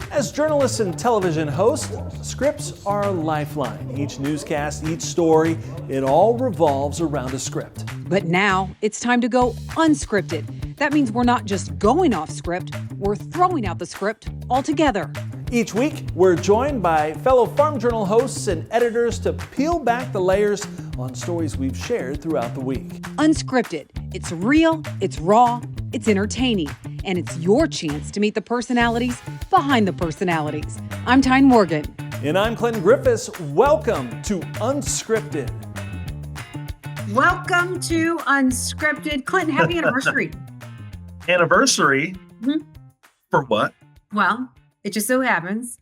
As journalists and television hosts, scripts are a lifeline. Each newscast, each story, it all revolves around a script. But now it's time to go unscripted. That means we're not just going off script, we're throwing out the script altogether. Each week, we're joined by fellow Farm Journal hosts and editors to peel back the layers on stories we've shared throughout the week. Unscripted. It's real, it's raw, it's entertaining, and it's your chance to meet the personalities behind the personalities. I'm Tyne Morgan. And I'm Clinton Griffiths. Welcome to Unscripted. Welcome to Unscripted. Clinton, happy anniversary. Anniversary? Mm-hmm. For what? Well, it just so happens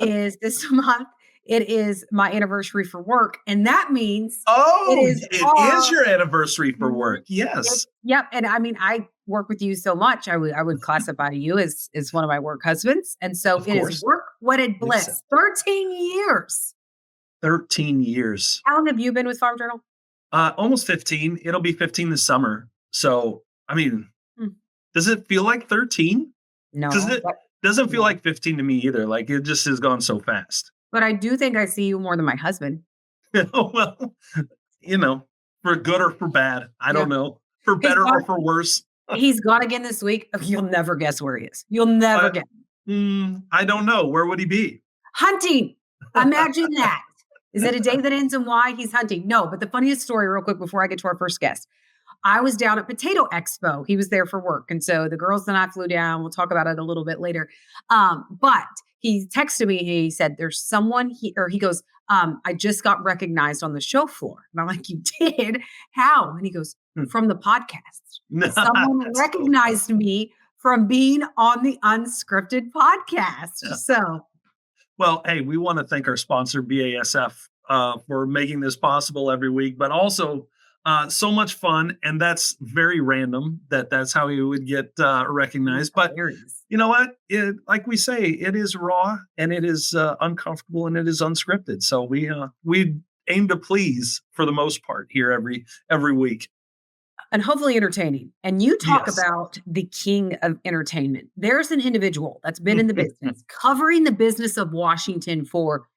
is this month. It is my anniversary for work, and that means it is your anniversary for work. Yes. Yep. And I mean, I work with you so much. I would classify you as one of my work husbands, and so it is work wedded bliss. 13 years. 13 years. How long have you been with Farm Journal? Almost 15. It'll be 15 this summer. So, I mean, does it feel like 13? No. It doesn't feel like 15 to me either. Like, it just has gone so fast. But I do think I see you more than my husband. Well, for good or for bad. I don't know. For better or for worse. He's gone again this week. You'll never guess where he is. You'll never guess. I don't know. Where would he be? Hunting. Imagine that. Is it a day that ends in Y? He's hunting. No, but the funniest story real quick before I get to our first guest. I was down at Potato Expo. He was there for work. And so the girls and I flew down. We'll talk about it a little bit later. But he texted me. He said, there's someone he goes, I just got recognized on the show floor. And I'm like, you did? How? And he goes, from the podcast. Someone recognized me from being on the Unscripted podcast. Yeah. So. Well, hey, we want to thank our sponsor, BASF, for making this possible every week, but also so much fun. And that's very random that's how you would get recognized. But you know what? Like we say, it is raw and it is uncomfortable and it is unscripted. So we aim to please for the most part here every week. And hopefully entertaining. And you talk about the king of entertainment. There's an individual that's been in the business, covering the business of Washington for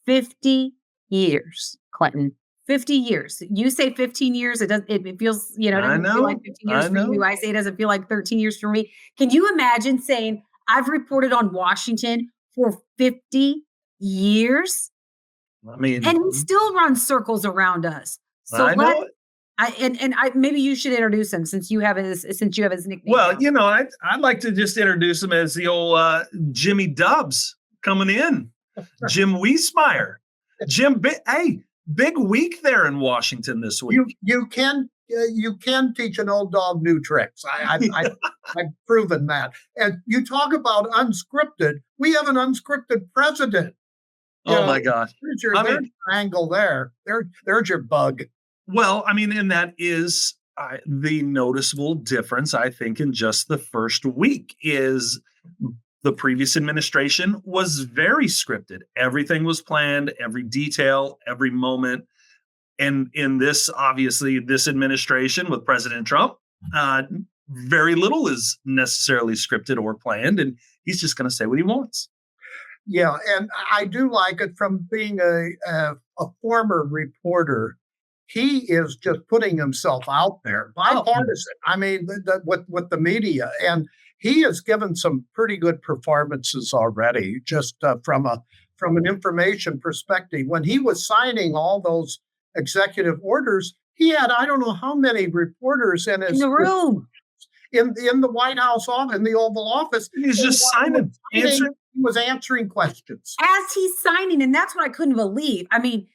50 years, Clinton. 50 years. You say 15 years. It feels, it doesn't feel like 15 years for you. I say it doesn't feel like 13 years for me. Can you imagine saying, I've reported on Washington for 50 years? I mean, and he still runs circles around us. So I know. Maybe you should introduce him since you have his nickname. Well, I'd like to just introduce him as the old Jimmy Dubs coming in. Jim Wiesemeyer. Jim, big week there in Washington this week. You can teach an old dog new tricks. I've proven that. And you talk about unscripted. We have an unscripted president. My gosh! There's your angle there. There's your bug. Well, I mean, and that is the noticeable difference, I think, in just the first week is the previous administration was very scripted. Everything was planned, every detail, every moment. And in this administration with President Trump, very little is necessarily scripted or planned, and he's just going to say what he wants. Yeah, and I do like it from being a former reporter. He is just putting himself out there, bipartisan. I mean, with the media, and he has given some pretty good performances already. Just from an information perspective, when he was signing all those executive orders, he had I don't know how many reporters in the room, in the White House office, in the Oval Office. He's just signing. He was answering questions as he's signing, and that's what I couldn't believe. I mean.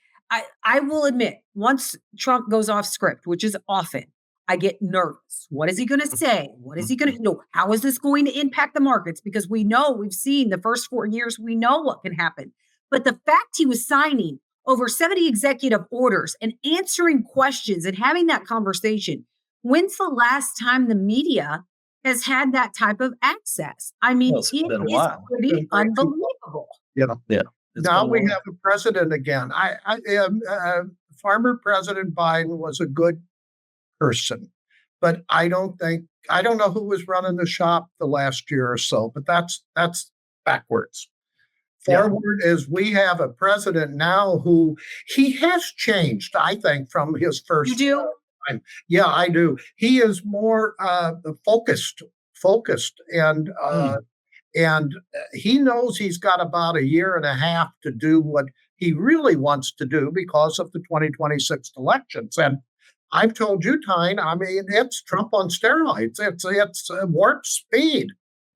I will admit, once Trump goes off script, which is often, I get nervous. What is he going to say? What is he going to do? How is this going to impact the markets? Because we've seen the first 4 years, we know what can happen. But the fact he was signing over 70 executive orders and answering questions and having that conversation, when's the last time the media has had that type of access? I mean, it is pretty unbelievable. Yeah. Now we have a president again. Former President Biden was a good person, but I don't know who was running the shop the last year or so. But that's backwards. Yeah. Forward is we have a president now who he has changed, I think, from his first You do? time. Yeah, I do. He is more focused, Mm. and he knows he's got about a year and a half to do what he really wants to do because of the 2026 elections. And I've told you, Tyne, I mean, it's Trump on steroids. It's warp speed.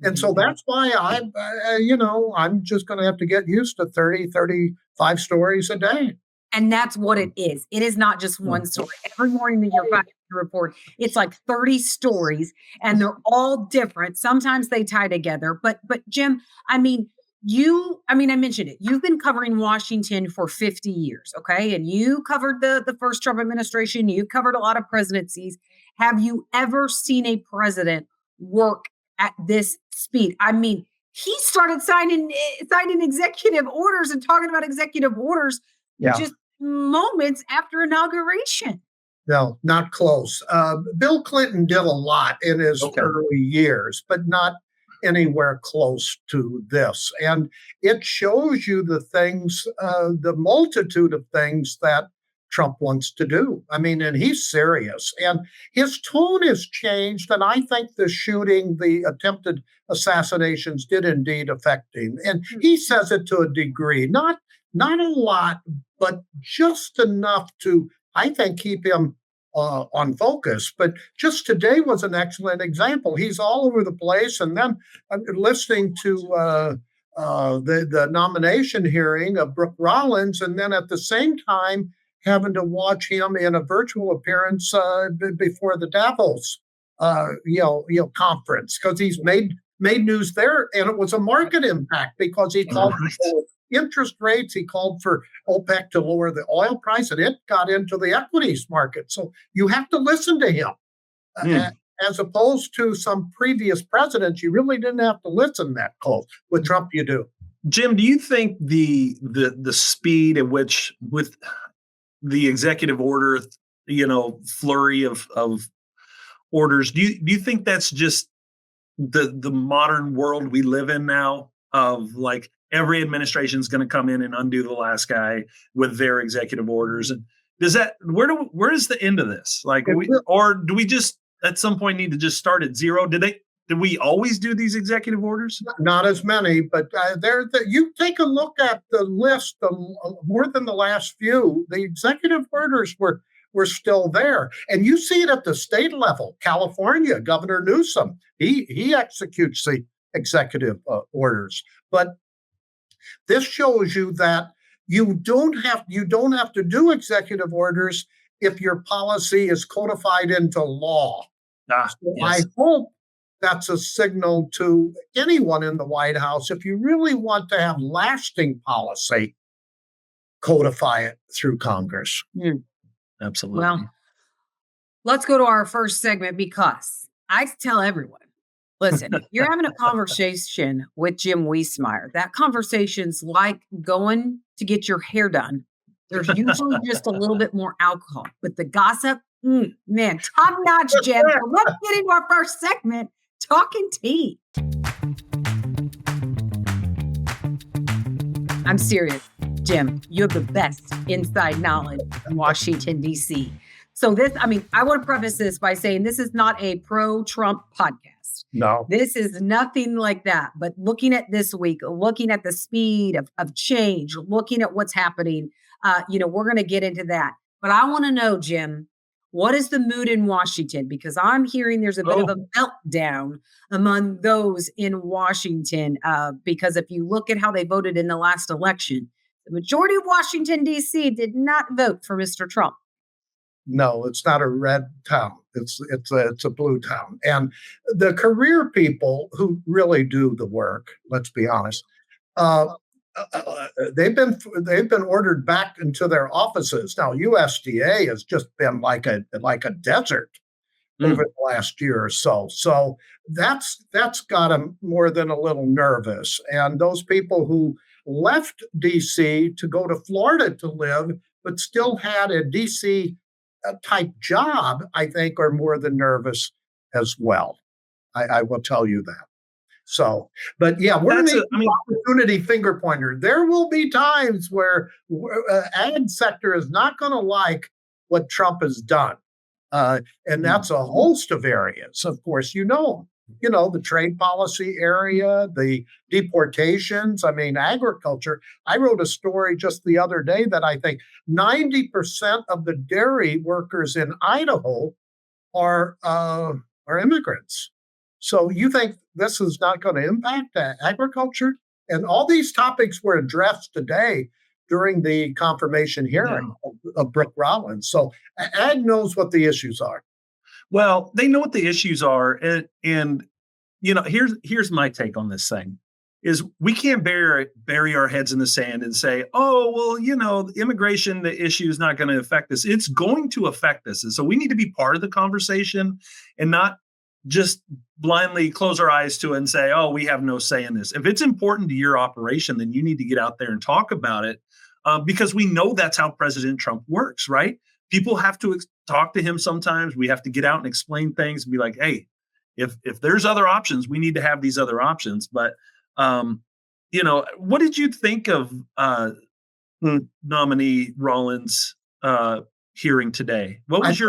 And so that's why I'm just going to have to get used to 35 stories a day. And that's what it is. It is not just one story. Every morning that you're filing the report, it's like 30 stories and they're all different. Sometimes they tie together. But Jim, I mean, I mentioned it. You've been covering Washington for 50 years, okay? And you covered the first Trump administration. You covered a lot of presidencies. Have you ever seen a president work at this speed? I mean, he started signing executive orders and talking about executive orders just moments after inauguration. No, not close. Bill Clinton did a lot in his early years, but not anywhere close to this. And it shows you the things, the multitude of things that Trump wants to do. I mean, and he's serious. And his tone has changed. And I think the attempted assassinations did indeed affect him. And he says it to a degree, not a lot, but just enough to, I think, keep him on focus. But just today was an excellent example. He's all over the place. And then I'm listening to the nomination hearing of Brooke Rollins, and then at the same time having to watch him in a virtual appearance before the Davos conference, because he's made news there, and it was a market impact because he called for interest rates, he called for OPEC to lower the oil price, and it got into the equities market. So you have to listen to him. As opposed to some previous presidents, you really didn't have to listen that close. With Trump, you do. Jim, do you think the speed at which, with the executive order, flurry of orders, do you think that's just the modern world we live in now, of like every administration is going to come in and undo the last guy with their executive orders? And does that, where is the end of this? Like, or do we just at some point need to just start at zero? Did we always do these executive orders? Not as many, but you take a look at the list, more than the last few, the executive orders were still there. And you see it at the state level. California, Governor Newsom, he executes the executive orders. But this shows you that you don't have to do executive orders if your policy is codified into law. Yes. I hope that's a signal to anyone in the White House. If you really want to have lasting policy, codify it through Congress. Absolutely. Well, let's go to our first segment, because I tell everyone, listen, you're having a conversation with Jim Wiesemeyer. That conversation's like going to get your hair done. There's usually just a little bit more alcohol, but the gossip, man, top notch, Jim. So let's get into our first segment, Talking Tea. I'm serious, Jim. You have the best inside knowledge in Washington, D.C. So I want to preface this by saying this is not a pro-Trump podcast. No. This is nothing like that. But looking at this week, looking at the speed of change, looking at what's happening, we're going to get into that. But I want to know, Jim, what is the mood in Washington? Because I'm hearing there's a bit of a meltdown among those in Washington. Because if you look at how they voted in the last election, the majority of Washington, D.C. did not vote for Mr. Trump. No, it's not a red town. It's a blue town. And the career people who really do the work, let's be honest, they've been ordered back into their offices. Now, USDA has just been like a desert over the last year or so. So that's got them more than a little nervous. And those people who left DC to go to Florida to live, but still had a DC type job, I think, are more than nervous as well. I will tell you that. So, but yeah, we're That's the opportunity finger pointer. There will be times where ag sector is not going to like what Trump has done. And that's a host of areas. Of course, the trade policy area, the deportations. I mean, agriculture. I wrote a story just the other day that I think 90% of the dairy workers in Idaho are immigrants. So you think this is not going to impact agriculture? And all these topics were addressed today during the confirmation hearing of Brooke Rollins. So ag knows what the issues are. Well, they know what the issues are, and here's my take on this thing: is we can't bury our heads in the sand and say, oh, well, immigration, the issue is not going to affect us. It's going to affect us, and so we need to be part of the conversation and not just blindly close our eyes to it and say, oh, we have no say in this. If it's important to your operation, then you need to get out there and talk about it, because we know that's how President Trump works, right? People have to talk to him sometimes. We have to get out and explain things and be like, hey, if there's other options, we need to have these other options. But, what did you think of nominee Rollins' hearing today? What was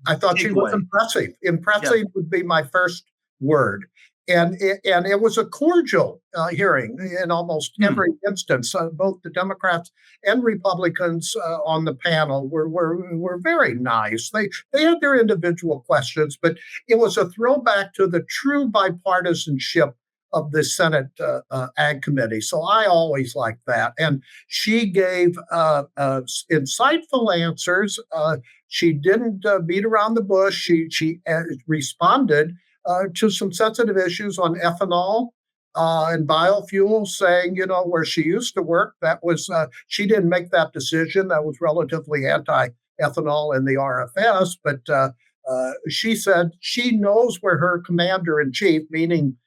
I thought she was impressive. Impressive would be my first word. And it was a cordial hearing in almost every instance. Both the Democrats and Republicans on the panel were very nice. They had their individual questions, but it was a throwback to the true bipartisanship of the Senate Ag Committee. So I always like that. And she gave insightful answers. She didn't beat around the bush. She responded to some sensitive issues on ethanol and biofuels, saying, where she used to work, that was, she didn't make that decision. That was relatively anti-ethanol in the RFS. But she said she knows where her commander-in-chief, meaning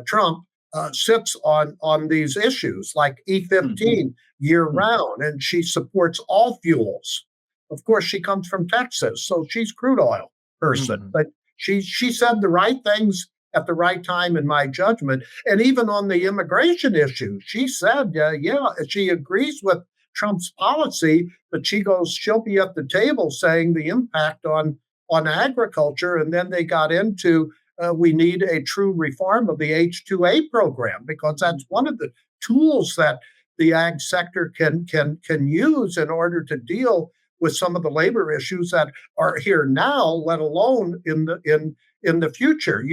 Trump, sits on these issues like E15 year-round, and she supports all fuels. Of course, she comes from Texas, so she's crude oil person. But she said the right things at the right time, in my judgment. And even on the immigration issue, she said, she agrees with Trump's policy, but she'll be at the table saying the impact on agriculture. And then they got into, we need a true reform of the H-2A program, because that's one of the tools that the ag sector can use in order to deal with some of the labor issues that are here now, let alone in the future.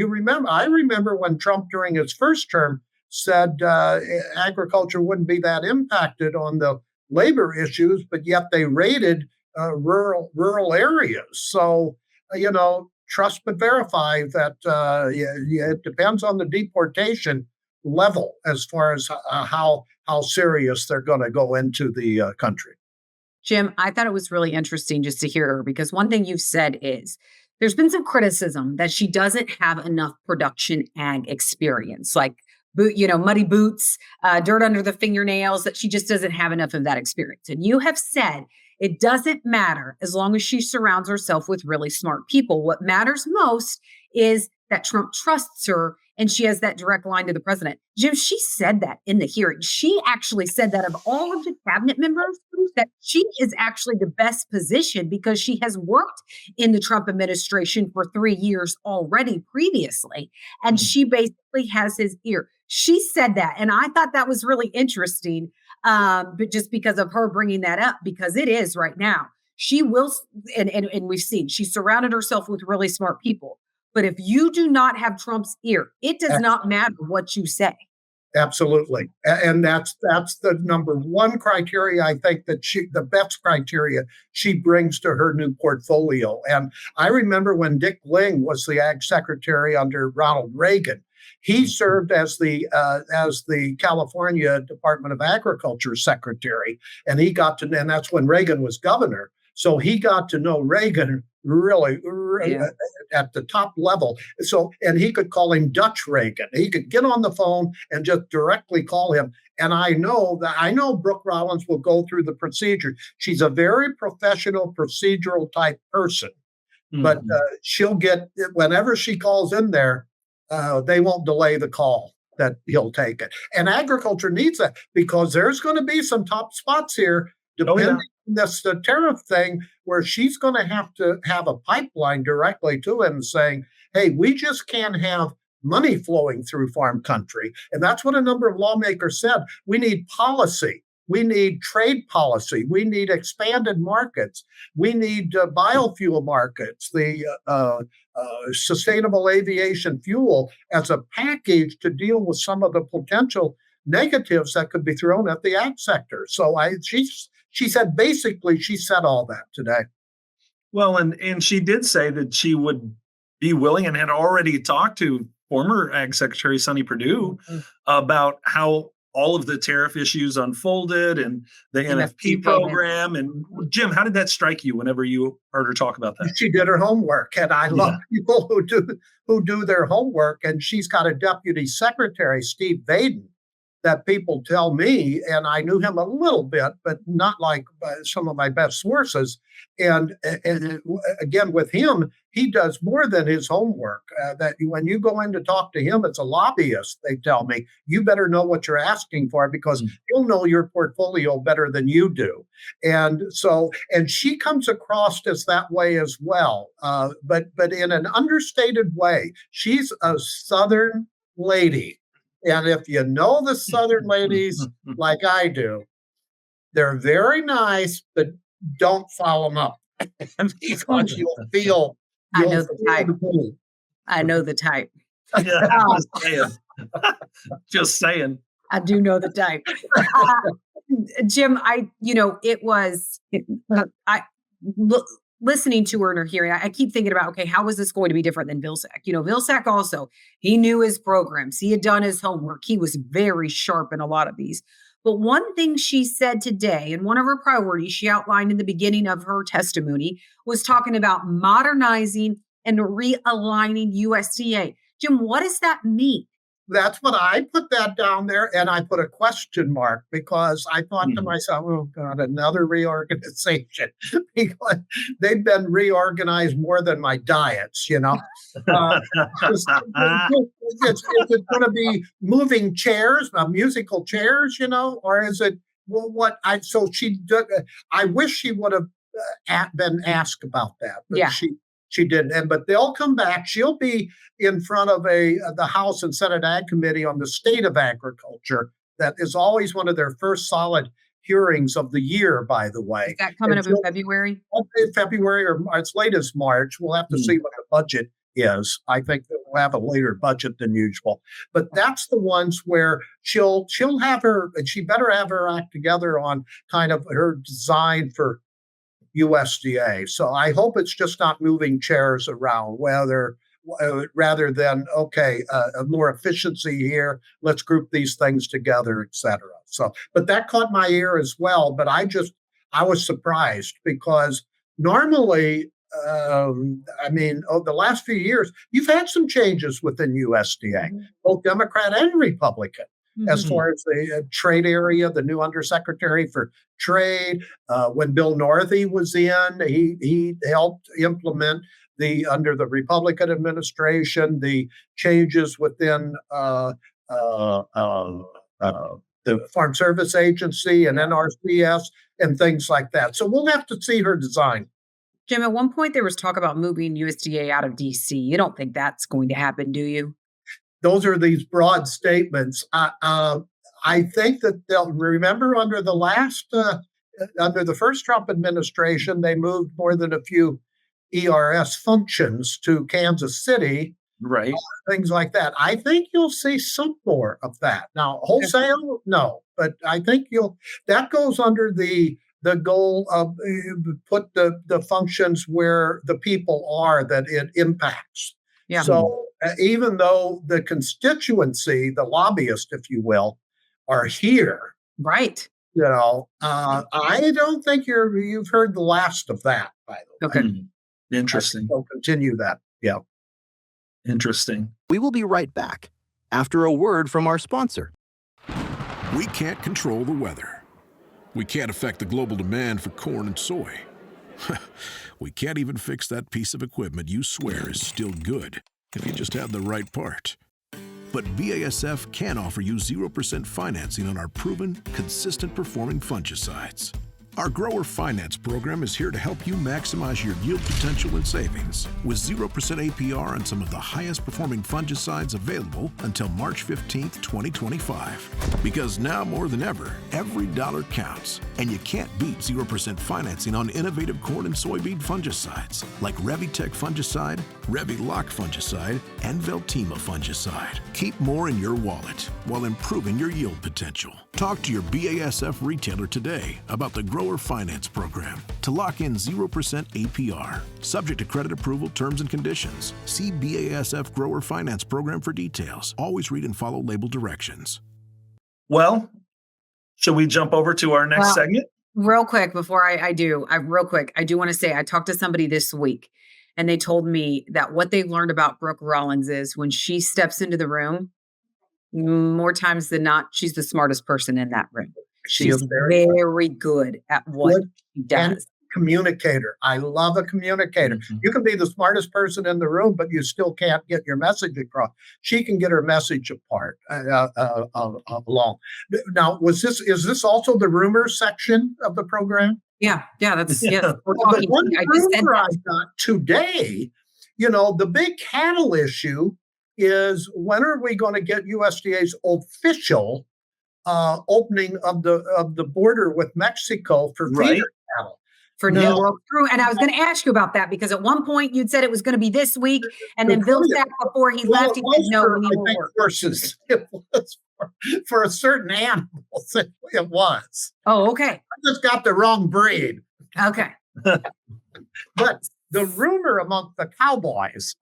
I remember when Trump, during his first term, said agriculture wouldn't be that impacted on the labor issues, but yet they raided rural areas. So, trust but verify that it depends on the deportation level as far as how serious they're going to go into the country. Jim, I thought it was really interesting just to hear her, because one thing you've said is there's been some criticism that she doesn't have enough production ag experience, like muddy boots, dirt under the fingernails, that she just doesn't have enough of that experience. And you have said it doesn't matter as long as she surrounds herself with really smart people. What matters most is that Trump trusts her and she has that direct line to the president. Jim, she said that in the hearing. She actually said that of all of the cabinet members, that she is actually the best position because she has worked in the Trump administration for 3 years already previously. And she basically has his ear. She said that. And I thought that was really interesting, but just because of her bringing that up, because it is right now. She will, and we've seen, she surrounded herself with really smart people. But if you do not have Trump's ear, it does not matter what you say. Absolutely. And that's the number one criteria, I think, that the best criteria she brings to her new portfolio. And I remember when Dick Ling was the ag secretary under Ronald Reagan, he served as the California Department of Agriculture secretary. And and that's when Reagan was governor. So he got to know Reagan really at the top level. So, and he could call him Dutch Reagan. He could get on the phone and just directly call him. And I know Brooke Rollins will go through the procedure. She's a very professional, procedural type person, but she'll get, whenever she calls in there, they won't delay the call. that he'll take it. And agriculture needs that because there's going to be some top spots here, depending on this the tariff thing, where she's going to have a pipeline directly to him saying, hey, we just can't have money flowing through farm country. And that's what a number of lawmakers said. We need policy. We need trade policy. We need expanded markets. We need biofuel markets, the sustainable aviation fuel as a package to deal with some of the potential negatives that could be thrown at the ag sector. So she said, basically, she said all that today. Well, and she did say that she would be willing and had already talked to former Ag Secretary Sonny Perdue about how all of the tariff issues unfolded and the NFP program. And Jim, how did that strike you whenever you heard her talk about that? She did her homework, and I love people who do their homework. And she's got a deputy secretary, Steve Vaden, that people tell me, and I knew him a little bit, but not like some of my best sources. And again, with him, he does more than his homework. That when you go in to talk to him, it's a lobbyist, they tell me. You better know what you're asking for because he'll know your portfolio better than you do. And she comes across as that way as well, but in an understated way. She's a Southern lady. And if you know the Southern ladies like I do, they're very nice, but don't follow them up. Because you'll feel. I know the type. I know the type. Yeah, just saying. I do know the type. Jim, listening to her in her hearing, I keep thinking about, okay, how is this going to be different than Vilsack? Vilsack also, he knew his programs. He had done his homework. He was very sharp in a lot of these. But one thing she said today, and one of her priorities she outlined in the beginning of her testimony, was talking about modernizing and realigning USDA. Jim, what does that mean? That's what I put that down there, and I put a question mark because I thought to myself, oh, God, another reorganization. Because they've been reorganized more than my diets, Is it going to be moving chairs, musical chairs, or is it, I wish she would have been asked about that, but she didn't. But they'll come back. She'll be in front of the House and Senate Ag Committee on the state of agriculture. That is always one of their first solid hearings of the year, by the way. Is that coming up in February? February or as late as March. We'll have to see what the budget is. I think that we'll have a later budget than usual. But that's the ones where she'll have her, and she better have her act together on kind of her design for USDA. So I hope it's just not moving chairs around, rather than, more efficiency here. Let's group these things together, et cetera. So, but that caught my ear as well. But I was surprised because normally, the last few years, you've had some changes within USDA, both Democrat and Republican. As far as the trade area, the new undersecretary for trade, when Bill Northey was in, he helped implement under the Republican administration, the changes within the Farm Service Agency and NRCS and things like that. So we'll have to see her design. Jim, at one point there was talk about moving USDA out of DC. You don't think that's going to happen, do you? Those are these broad statements. I think that they'll remember under the first Trump administration, they moved more than a few ERS functions to Kansas City, right? Things like that. I think you'll see some more of that. Now, wholesale, no, but I think that goes under the goal of put the functions where the people are that it impacts. Yeah. So even though the constituency, the lobbyist, if you will, are here, right? I don't think you've heard the last of that. By the way, okay, interesting. They'll continue that. Yeah, interesting. We will be right back after a word from our sponsor. We can't control the weather. We can't affect the global demand for corn and soy. We can't even fix that piece of equipment you swear is still good if you just have the right part. But BASF can offer you 0% financing on our proven, consistent performing fungicides. Our grower finance program is here to help you maximize your yield potential and savings with 0% APR on some of the highest performing fungicides available until March 15th, 2025. Because now more than ever, every dollar counts, and you can't beat 0% financing on innovative corn and soybean fungicides like Revitech fungicide, Revilock fungicide, and Veltima fungicide. Keep more in your wallet while improving your yield potential. Talk to your BASF retailer today about the Grower Finance Program to lock in 0% APR. Subject to credit approval, terms, and conditions. See BASF Grower Finance Program for details. Always read and follow label directions. Well, should we jump over to our next segment? Real quick, before I do want to say I talked to somebody this week, and they told me that what they've learned about Brooke Rollins is when she steps into the room, more times than not, she's the smartest person in that room. She's very good at what she does. And communicator. I love a communicator. Mm-hmm. You can be the smartest person in the room, but you still can't get your message across. She can get her message along. Now, is this also the rumor section of the program? Yeah, that's yes. We're Well, the talking. one I just said rumor I that. got today, the big cattle issue is when are we going to get USDA's official opening of the border with Mexico for feeder cattle? For New World Crew. And I was going to ask you about that because at one point you'd said it was going to be this week. And then Bill Sack, before he left, he said no. Horses. It was for a certain animals. It was. Oh, okay. I just got the wrong breed. Okay. But the rumor among the cowboys,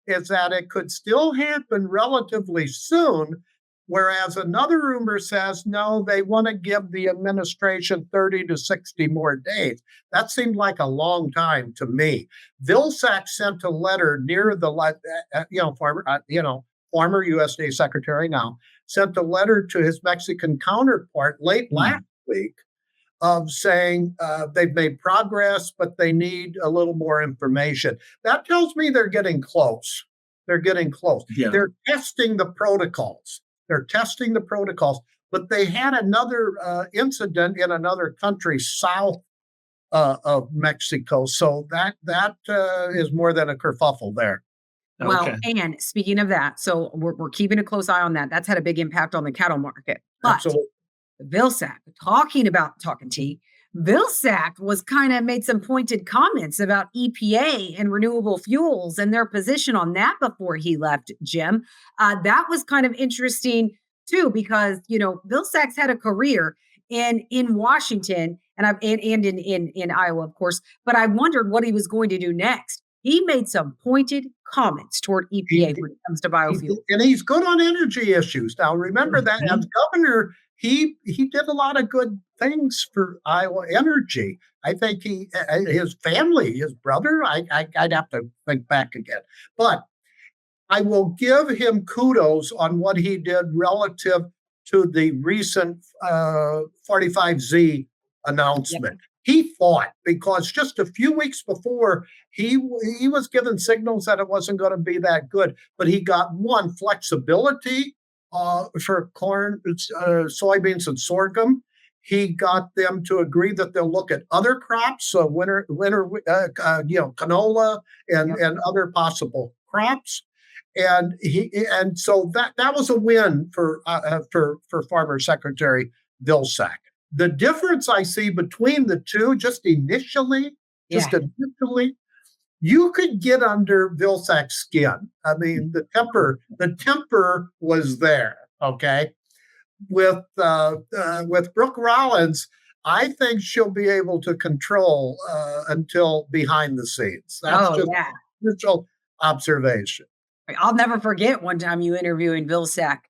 is that it could still happen relatively soon. Whereas another rumor says, no, they want to give the administration 30 to 60 more days. That seemed like a long time to me. Vilsack sent a letter near the, former USDA secretary now, sent a letter to his Mexican counterpart late last week of saying they've made progress, but they need a little more information. That tells me they're getting close. They're getting close. Yeah. They're testing the protocols. But they had another incident in another country south of Mexico. So that is more than a kerfuffle there. Well, and speaking of that, so we're keeping a close eye on that. That's had a big impact on the cattle market. But Absolutely. Vilsack, talking tea, Vilsack was kind of made some pointed comments about EPA and renewable fuels and their position on that before he left, Jim. That was kind of interesting too, because, Vilsack's had a career in Washington and in Iowa, of course, but I wondered what he was going to do next. He made some pointed comments toward EPA when it comes to biofuels. And he's good on energy issues. Now, remember that as governor, he did a lot of good things for Iowa energy. I think his family, his brother, I'd have to think back again. But I will give him kudos on what he did relative to the recent 45Z announcement. Yep. He fought because just a few weeks before, he was given signals that it wasn't going to be that good. But he got flexibility for corn, soybeans, and sorghum. He got them to agree that they'll look at other crops, winter, canola and other possible crops. And so that was a win for Farmer Secretary Vilsack. The difference I see between the two, just initially, you could get under Vilsack's skin. I mean, the temper was there. Okay, with Brooke Rollins, I think she'll be able to control until behind the scenes. That's initial observation. I'll never forget one time you interviewing Vilsack,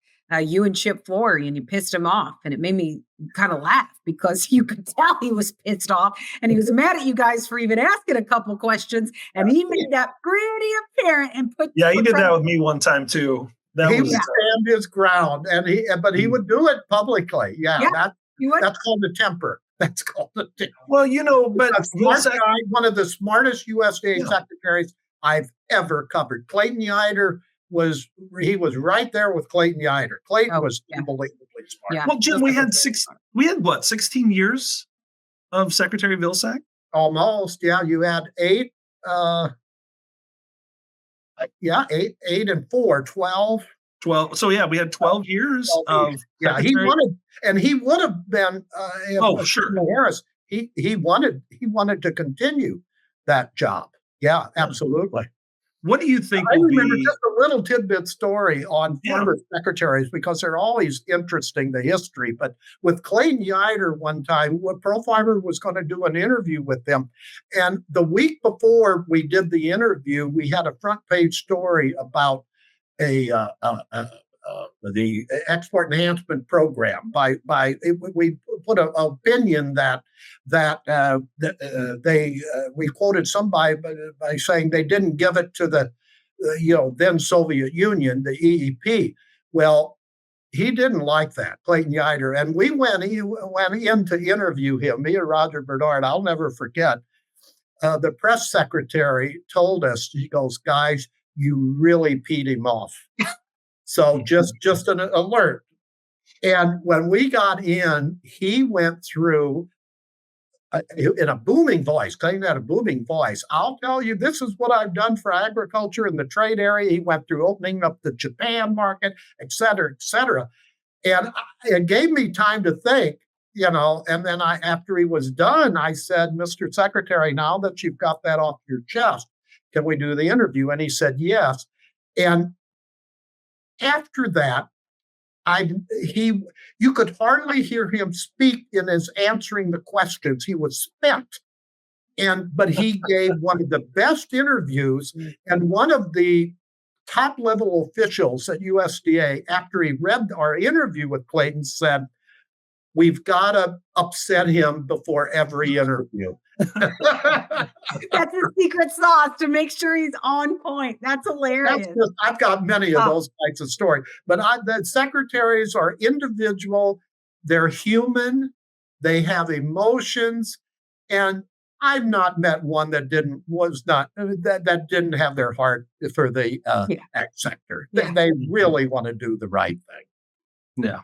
you and Chip Flory, and you pissed him off. And it made me kind of laugh because you could tell he was pissed off and he was mad at you guys for even asking a couple questions. And he made that pretty apparent and he did that with me one time too. He would stand his ground, but he would do it publicly. That's called a temper. That's called a temper. Well, but one of the smartest USDA secretaries I've ever covered. Clayton Yider he was right there with Clayton Yiter. Clayton was unbelievably smart. Yeah. Well, Jim, we had what, 16 years of Secretary Vilsack? Almost, yeah. You had 8, 8 and 4, 12. 12. So yeah, we had 12 years of he would have been sure. Harris. He wanted to continue that job. Yeah, absolutely. What do you think I will remember be just a little tidbit story on former secretaries, because they're always interesting, the history. But with Clayton Yiter one time, Pearl Fiber was going to do an interview with them. And the week before we did the interview, we had a front page story about the export enhancement program. We put an opinion we quoted somebody by saying they didn't give it to the then Soviet Union, the EEP. Well, he didn't like that, Clayton Yiter, and we went in to interview him. Me and Roger Bernard. I'll never forget. The press secretary told us, he goes, "Guys, you really peed him off." So just an alert. And when we got in, he went through in a booming voice, Clayton had a booming voice. "I'll tell you, this is what I've done for agriculture in the trade area." He went through opening up the Japan market, et cetera, et cetera. And it gave me time to think, and then after he was done, I said, "Mr. Secretary, now that you've got that off your chest, can we do the interview?" And he said, yes. And after that, you could hardly hear him speak in his answering the questions. He was spent. But he gave one of the best interviews, and one of the top level officials at USDA, after he read our interview with Clayton, said, "We've got to upset him before every interview." That's the secret sauce to make sure he's on point. That's hilarious. I've got many of those types of stories. But the secretaries are individual. They're human. They have emotions. And I've not met one that didn't have their heart for the ag sector. They really want to do the right thing. Yeah.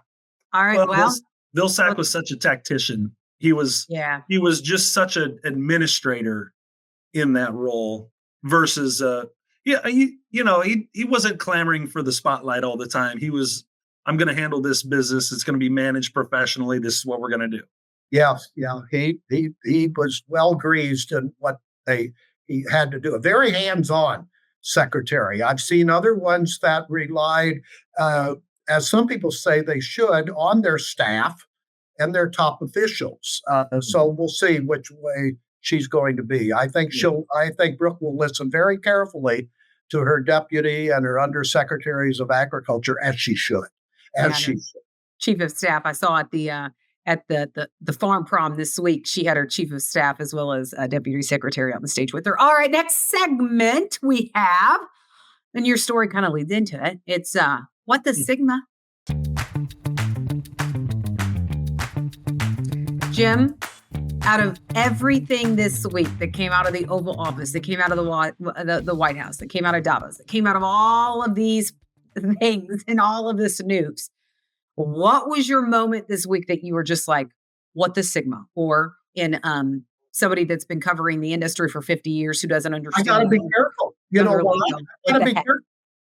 All right. Well, Vilsack was such a tactician. He was just such an administrator in that role versus he wasn't clamoring for the spotlight all the time. He was, "I'm going to handle this business. It's going to be managed professionally. This is what we're going to do." Yes, yeah. He was well greased in what he had to do. A very hands-on secretary. I've seen other ones that relied, as some people say they should, on their staff and their top officials. So we'll see which way she's going to be. I think Brooke will listen very carefully to her deputy and her undersecretaries of agriculture, as she should. Chief of staff, I saw at the farm prom this week, she had her chief of staff as well as a deputy secretary on the stage with her. All right, next segment we have, and your story kind of leads into it. It's what the Sigma. Jim, out of everything this week that came out of the Oval Office, that came out of the White House, that came out of Davos, that came out of all of these things and all of this news, what was your moment this week that you were just like, what the Sigma? Or in somebody that's been covering the industry for 50 years who doesn't understand. I got to be careful. You know what?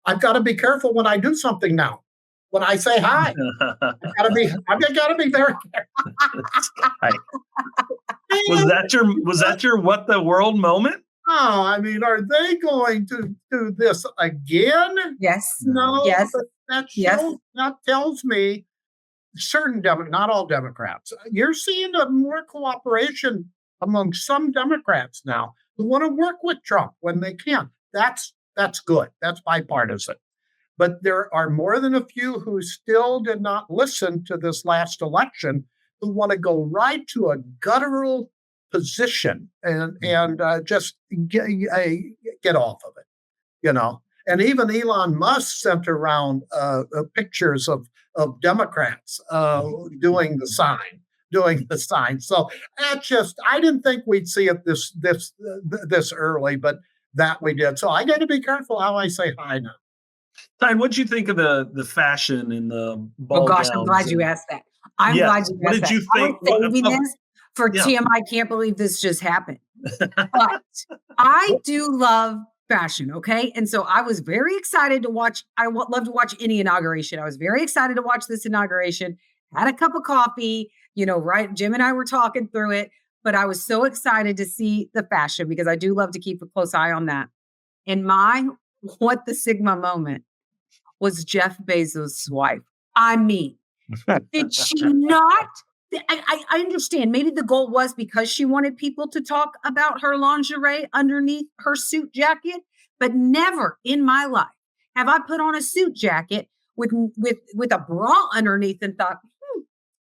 I've got to be careful when I do something now. When I say hi, I've got to be very careful. Was that your what the world moment? Oh, I mean, are they going to do this again? Yes. No. Yes. That tells me certain not all Democrats. You're seeing more cooperation among some Democrats now who want to work with Trump when they can. That's good. That's bipartisan. But there are more than a few who still did not listen to this last election, who want to go right to a guttural position and just get off of it, And even Elon Musk sent around pictures of Democrats doing the sign. So I didn't think we'd see it this early, but that we did. So I got to be careful how I say hi now. Tyne, what'd you think of the fashion and the ball Oh gosh, I'm gowns glad you and- asked that. I'm Yes. glad you What asked did that. you I think? was saving this for Yeah. TMI. Can't believe this just happened. But I do love fashion, okay? And so I was very excited to watch. Love to watch any inauguration. I was very excited to watch this inauguration. Had a cup of coffee, right? Jim and I were talking through it, but I was so excited to see the fashion because I do love to keep a close eye on that. And what the Sigma moment was Jeff Bezos' wife. I mean, did she not? I understand. Maybe the goal was because she wanted people to talk about her lingerie underneath her suit jacket, but never in my life have I put on a suit jacket with a bra underneath and thought,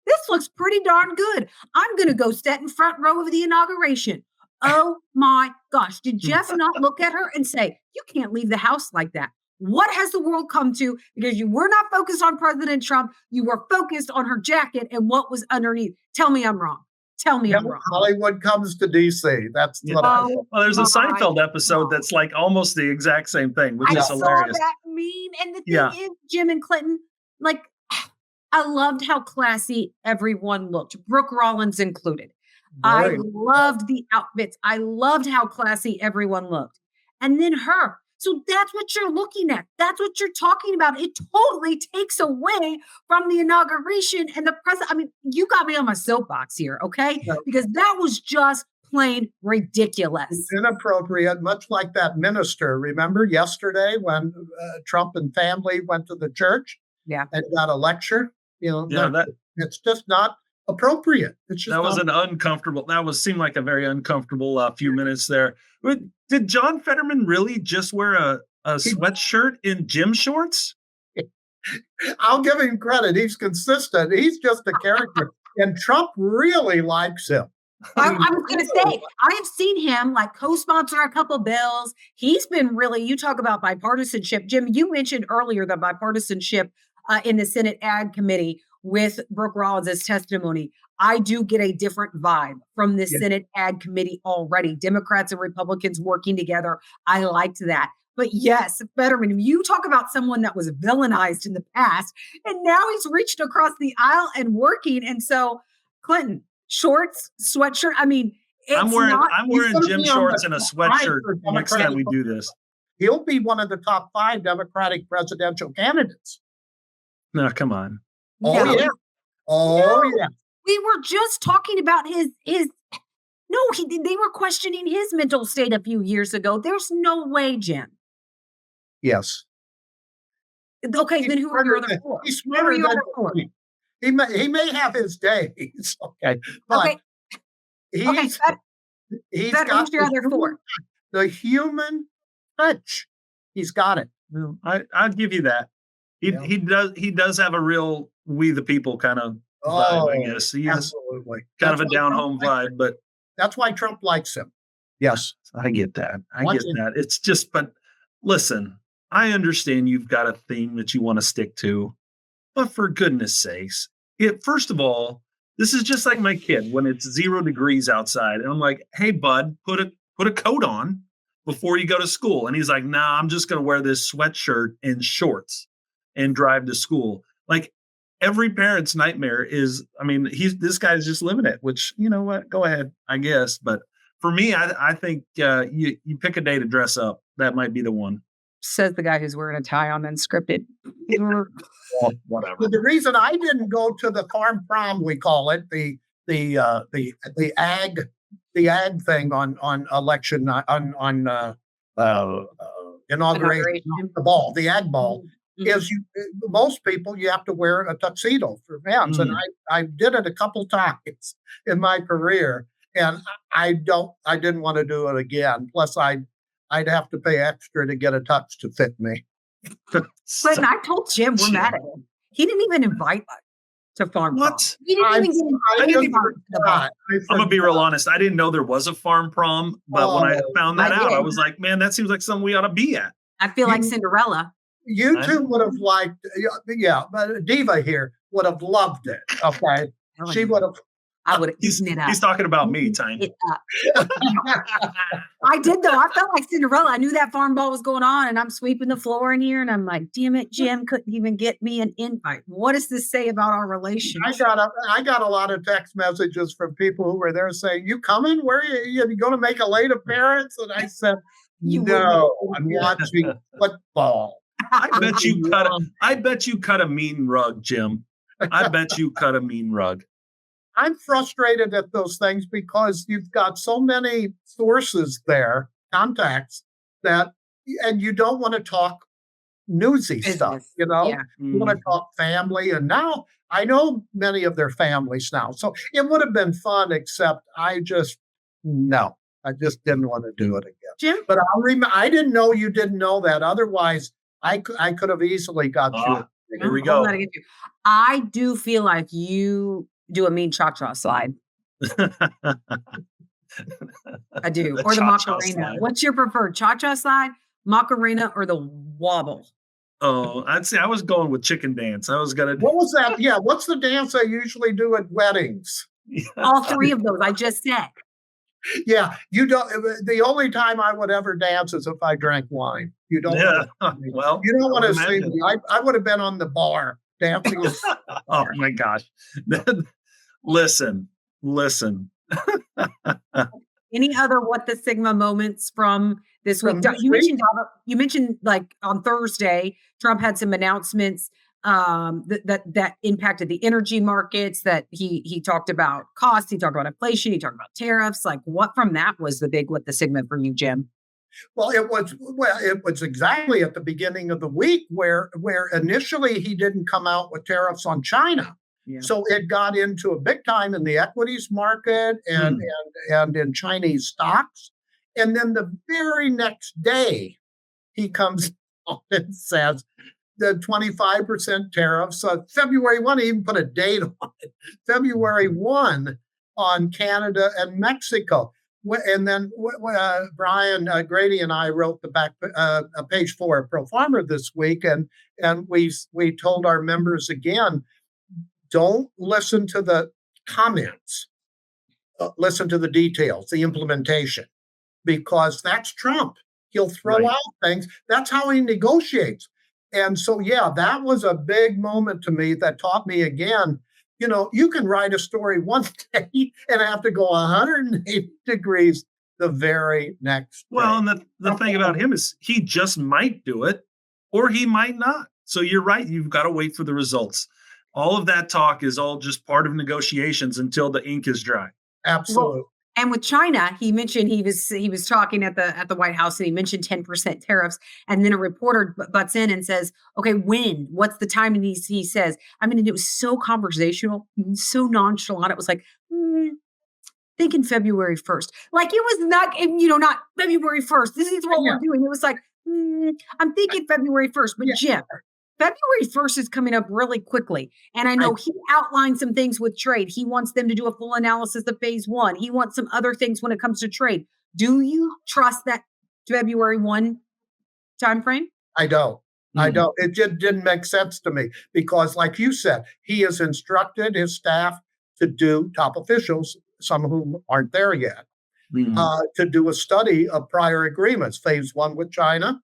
this looks pretty darn good. I'm going to go sit in front row of the inauguration. Oh my gosh. Did Jeff not look at her and say, you can't leave the house like that? What has the world come to? Because you were not focused on President Trump. You were focused on her jacket and what was underneath. Tell me I'm wrong. Tell me I'm wrong. Hollywood comes to DC. That's what I Oh, Well, there's a my Seinfeld episode God. that's like almost the exact same thing, which I is saw hilarious. that meme. And the thing Yeah. is, Jim and Clinton, like, I loved how classy everyone looked, Brooke Rollins included. I Very. loved the outfits. I loved how classy everyone looked. And then her. So that's what you're looking at. That's what you're talking about. It totally takes away from the inauguration and the president. I mean, you got me on my soapbox here, okay? Yeah. Because that was just plain ridiculous. It's inappropriate, much like that minister. Remember yesterday when Trump and family went to the church? Yeah. And got a lecture? Yeah, It's just not appropriate. It's just that was not, seemed like a very uncomfortable few minutes there. Did John Fetterman really just wear a sweatshirt in gym shorts? I'll give him credit. He's consistent. He's just a character. And Trump really likes him. I was going to say, I have seen him like co-sponsor a couple bills. He's been really, you talk about bipartisanship. Jim, you mentioned earlier the bipartisanship in the Senate Ag Committee with Brooke Rollins' testimony. I do get a different vibe from the Senate Ag Committee already. Democrats and Republicans working together. I liked that. But yes, Fetterman, you talk about someone that was villainized in the past, and now he's reached across the aisle and working. And so Clinton, shorts, sweatshirt. I mean, I'm wearing gonna gym be on shorts the and a top five sweatshirt for next time we Democratic- do this. He'll be one of the top 5 Democratic presidential candidates. No, come on. Oh, No. yeah. Oh, yeah. We were just talking about his no, they were questioning his mental state a few years ago. There's no way, Jim. Yes. Okay, then who are your other four? He's Who are smarter your than other four? he may have his days, okay, but Okay, okay, he's who's got your other four? the human touch. He's got it. Well, I'd give you that. Yeah. He does have a real we the people kind of vibe, I guess. He is Absolutely. kind of a That's why down Trump home likes- vibe, but That's why Trump likes him. Yes. I get that. I Watch get it. that. It's just, but listen, I understand you've got a theme that you want to stick to, but for goodness sakes, first of all, this is just like my kid when it's 0 degrees outside, and I'm like, "Hey, bud, put a coat on before you go to school." And he's like, "Nah, I'm just going to wear this sweatshirt and shorts and drive to school." Like every parent's nightmare is, I mean, this guy's just living it. Which, you know what? Go ahead, I guess. But for me, I think you pick a day to dress up. That might be the one. Says the guy who's wearing a tie on Unscripted. Well, whatever. But the reason I didn't go to the farm prom, we call it the ag thing on election on inauguration, the ag ball. Is most people you have to wear a tuxedo for fans, and I did it a couple times in my career, and I didn't want to do it again. Plus, I'd have to pay extra to get a tux to fit me. But I told Jim we're mad at him. He didn't even invite us to farm. What? Prom. He didn't even I get didn't invited to the bar. I'm gonna be real honest. I didn't know there was a farm prom, but when I found that I out, I did. was like, man, that seems like something we ought to be at. I feel like Cinderella. You two would have liked, but Diva here would have loved it. Okay, she would have I would have He's eaten it up. talking about me, Tyne. It up. I did though. I felt like Cinderella. I knew that farm ball was going on, and I'm sweeping the floor in here, and I'm like, "Damn it, Jim couldn't even get me an invite." What does this say about our relationship? I got a lot of text messages from people who were there saying, "You coming? Where are you? You going to make a late appearance?" And I said, "No, I'm watching football." I bet you cut a mean rug, Jim. I bet you cut a mean rug. I'm frustrated at those things because you've got so many sources there, contacts and you don't want to talk newsy stuff, you know? Yeah. You want to talk family. And now I know many of their families now. So it would have been fun, except I just didn't want to do it again. Jim? But I didn't know you didn't know that. Otherwise, I could have easily got you. Here we go. I do feel like you do a mean cha-cha slide. I do. Or the cha-cha Macarena. slide. What's your preferred? Cha-cha slide, Macarena, or the wobble? Oh, I'd say I was going with chicken dance. I was gonna. What was that? Yeah, what's the dance I usually do at weddings? All three of those I just said. Yeah, you don't. The only time I would ever dance is if I drank wine. You don't. Yeah. Well, you don't want to see me. I would have been on the bar dancing. Oh my gosh! Listen. Any other what the Sigma moments from this week? You mentioned like on Thursday, Trump had some announcements that impacted the energy markets. That he talked about costs, he talked about inflation, he talked about tariffs. Like, what from that was the big what the Sigma for you, Jim? Well, it was exactly at the beginning of the week where initially he didn't come out with tariffs on China. Yeah. So it got into a big time in the equities market and in Chinese stocks. And then the very next day, he comes out and says the 25% tariffs, February 1, he even put a date on it, February 1 on Canada and Mexico. And then Brian Grady and I wrote the back page 4 of Pro Farmer this week, and we told our members again, don't listen to the comments, listen to the details, the implementation, because that's Trump. He'll throw out things. That's how he negotiates. And so, yeah, that was a big moment to me that taught me again, you know, you can write a story one day and have to go 180 degrees the very next day. Well, and the thing about him is he just might do it or he might not. So you're right. You've got to wait for the results. All of that talk is all just part of negotiations until the ink is dry. Absolutely. Well, and with China, he mentioned he was talking at the White House, and he mentioned 10% tariffs. And then a reporter butts in and says, "Okay, when? What's the time?" And he says, I mean, it was so conversational, so nonchalant. It was like, thinking February 1st. Like it was not February 1st. This is what we're doing. It was like, I'm thinking February 1st. But Jim, February 1st is coming up really quickly. And I know he outlined some things with trade. He wants them to do a full analysis of phase 1. He wants some other things when it comes to trade. Do you trust that February 1 timeframe? I don't. It just didn't make sense to me because, like you said, he has instructed his staff to do, top officials, some of whom aren't there yet, to do a study of prior agreements, phase 1 with China,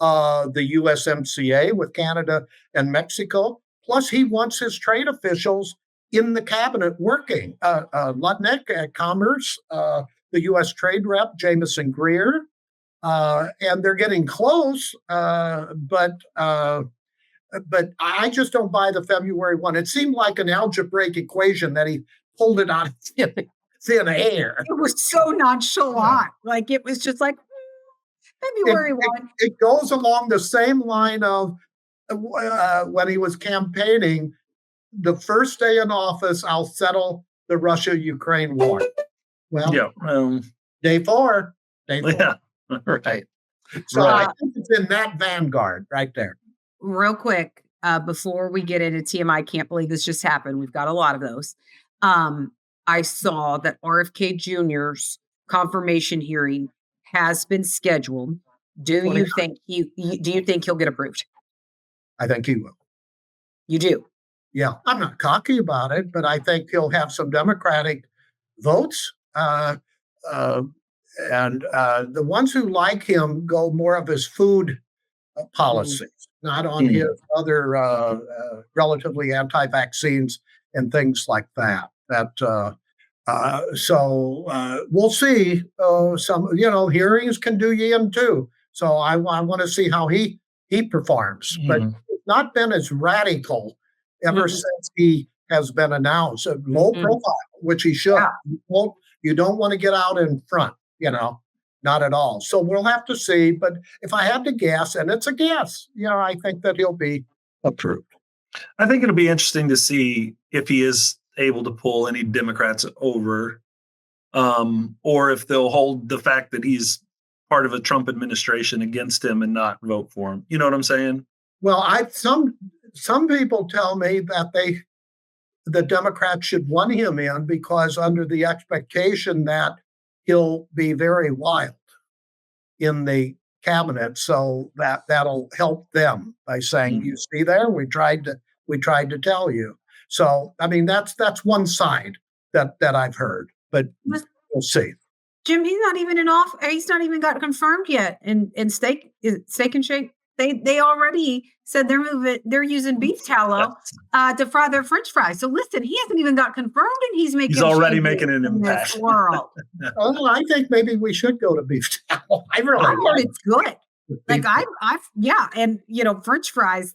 the USMCA with Canada and Mexico. Plus, he wants his trade officials in the cabinet working. Lutnick at Commerce, the U.S. trade rep, Jamison Greer, and they're getting close. But I just don't buy the February 1. It seemed like an algebraic equation that he pulled it out of thin air. It was so nonchalant. Like it was just like, February 1. It goes along the same line of when he was campaigning, the first day in office, I'll settle the Russia-Ukraine war. Well, day 4. Yeah, right. So I think it's in that vanguard right there. Real quick, before we get into TMI, I can't believe this just happened. We've got a lot of those. I saw that RFK Jr.'s confirmation hearing has been scheduled. Do you think he'll get approved? I think he will. You do? Yeah, I'm not cocky about it, but I think he'll have some Democratic votes. And the ones who like him go more of his food policies, not on his other relatively anti-vaccines and things like that. So we'll see. Some hearings can do you in too. So I want to see how he performs. But it's not been as radical ever since he has been announced. A low profile, which he should. Yeah. You don't want to get out in front. Not at all. So we'll have to see. But if I had to guess, and it's a guess, I think that he'll be approved. I think it'll be interesting to see if he is able to pull any Democrats over, or if they'll hold the fact that he's part of a Trump administration against him and not vote for him. You know what I'm saying? Well, some people tell me that the Democrats should want him in because under the expectation that he'll be very wild in the cabinet, so that'll help them by saying, "You see there, we tried to tell you." So, I mean, that's one side that I've heard, but we'll see. Jim, he's not even he's not even got confirmed yet in Steak and Shake. They already said they're using beef tallow to fry their French fries. So listen, he hasn't even got confirmed, and he's already making an impact. This world. Oh, I think maybe we should go to beef tallow. I heard it's good. Like and French fries.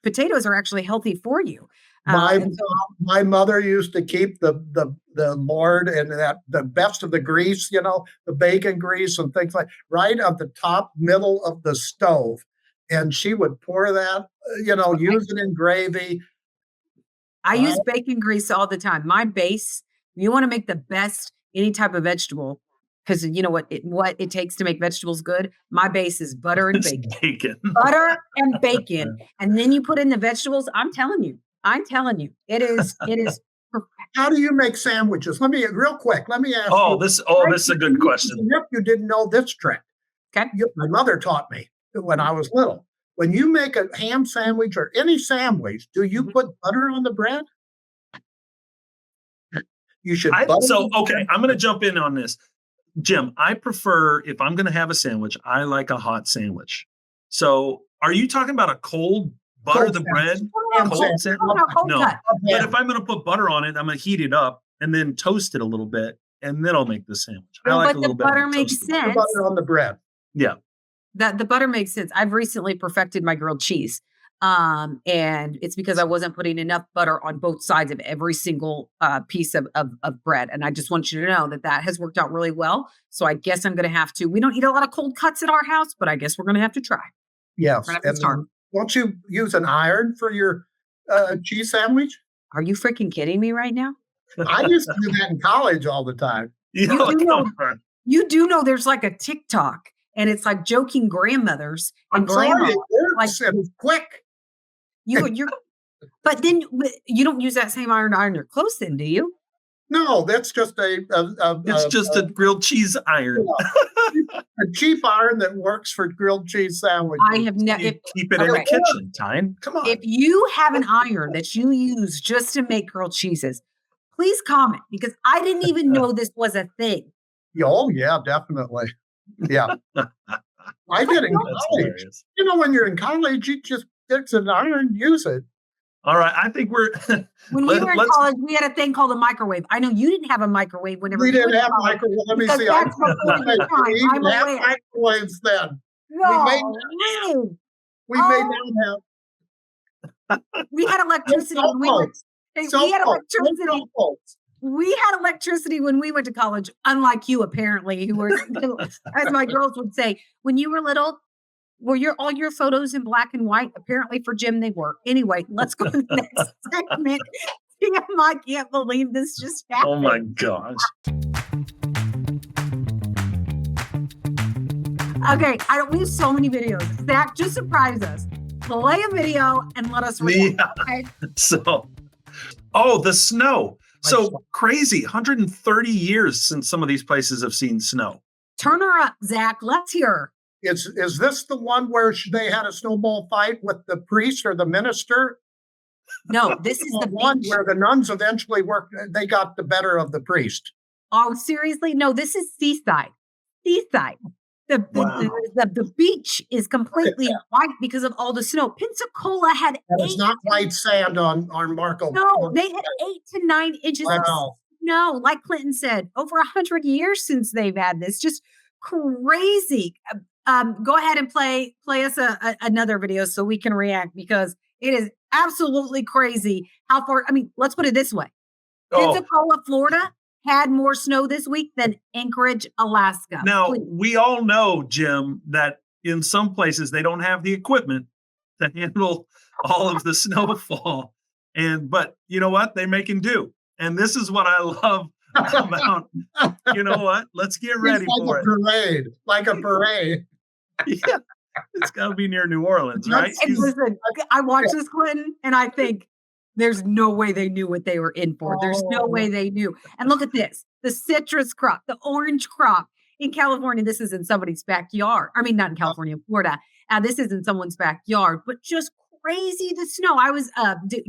Potatoes are actually healthy for you. My mother used to keep the lard and the best of the grease, the bacon grease and things right at the top middle of the stove. And she would pour that, use it in gravy. I use bacon grease all the time. My base, you want to make the best any type of vegetable, because you know what it takes to make vegetables good. My base is butter and bacon. Butter and bacon. And then you put in the vegetables. I'm telling you, it is. How do you make sandwiches? Let me ask you. This is a good question. If you didn't know this trick. Okay. My mother taught me when I was little. When you make a ham sandwich or any sandwich, do you put butter on the bread? You should. I'm going to jump in on this. Jim, I prefer, if I'm going to have a sandwich, I like a hot sandwich. So are you talking about a cold butter the bread? Cold sandwich? No. But if I'm going to put butter on it, I'm going to heat it up and then toast it a little bit, and then I'll make the sandwich. I like a little bit of butter makes sense. Butter on the bread. Yeah. That the butter makes sense. I've recently perfected my grilled cheese. And it's because I wasn't putting enough butter on both sides of every single piece of bread. And I just want you to know that has worked out really well. So I guess I'm going to have to. We don't eat a lot of cold cuts at our house, but I guess we're going to have to try. Yes. Won't you use an iron for your cheese sandwich? Are you freaking kidding me right now? I used to do that in college all the time. You do know there's like a TikTok, and it's like joking grandmothers and grandmas. It was quick. But then you don't use that same iron to iron your clothes, then, do you? No, that's just a grilled cheese iron. A cheap iron that works for grilled cheese sandwiches. I have never keep it in the kitchen, Tyne. Come on. If you have an iron that you use just to make grilled cheeses, please comment, because I didn't even know this was a thing. Oh yeah, definitely. Yeah. I did in college. When you're in college, you just fix an iron, use it. All right. I think when we were in college, we had a thing called a microwave. I know you didn't have a microwave whenever we didn't have microwave. Let me see. We didn't have microwaves then. No, we may not have. We had electricity when we went. We had electricity when we went to college, unlike you, apparently, who were, as my girls would say, when you were little, were all your photos in black and white? Apparently for Jim, they were. Anyway, let's go to the next segment. Jim, I can't believe this just happened. Oh my gosh. Okay, we have so many videos. Zach, just surprise us. Play a video and let us read. Yeah. Okay? The snow. So crazy. 130 years since some of these places have seen snow. Turn her up, Zach. Let's hear her. Is this the one where they had a snowball fight with the priest or the minister No, this is Well, the one beach. where the nuns eventually worked, they got the better of the priest. Oh, seriously? No, this is seaside. Seaside. The, Wow. the beach is completely white because of all the snow. Pensacola had And it's not white sand on Marco. No, they had 8 to 9 inches of Wow. snow. Like Clinton said, over 100 years since they've had this. Just crazy. Go ahead and play us another video so we can react, because it is absolutely crazy how far. I mean, let's put it this way: Oh, Pensacola, Florida, had more snow this week than Anchorage, Alaska. now Please. we all know, Jim, that in some places they don't have the equipment to handle all of the snowfall. But you know what? They're making do. And this is what I love about, you know what? Let's get ready It's for like a parade, like a parade. it. Yeah. It's got to be near New Orleans, right? And listen, I watch this, Clinton, and I think there's no way they knew what they were in for. There's no way they knew. And look at this: the citrus crop, the orange crop in California. This is in somebody's backyard. I mean, not in California, Florida. This is in someone's backyard, but just crazy the snow. I was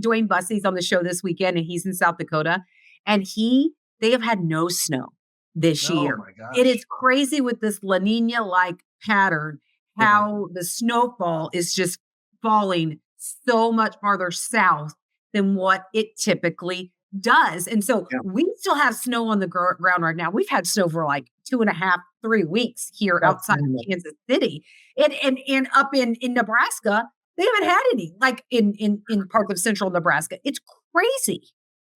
Dwayne Bussey's on the show this weekend, and he's in South Dakota, and they have had no snow this year. Oh my gosh. It is crazy with this La Nina like pattern, how the snowfall is just falling so much farther south than what it typically does. And so we still have snow on the ground right now. We've had snow for like 2.5, 3 weeks here outside of Kansas City. And up in Nebraska, they haven't had any, like in parts of central Nebraska. It's crazy.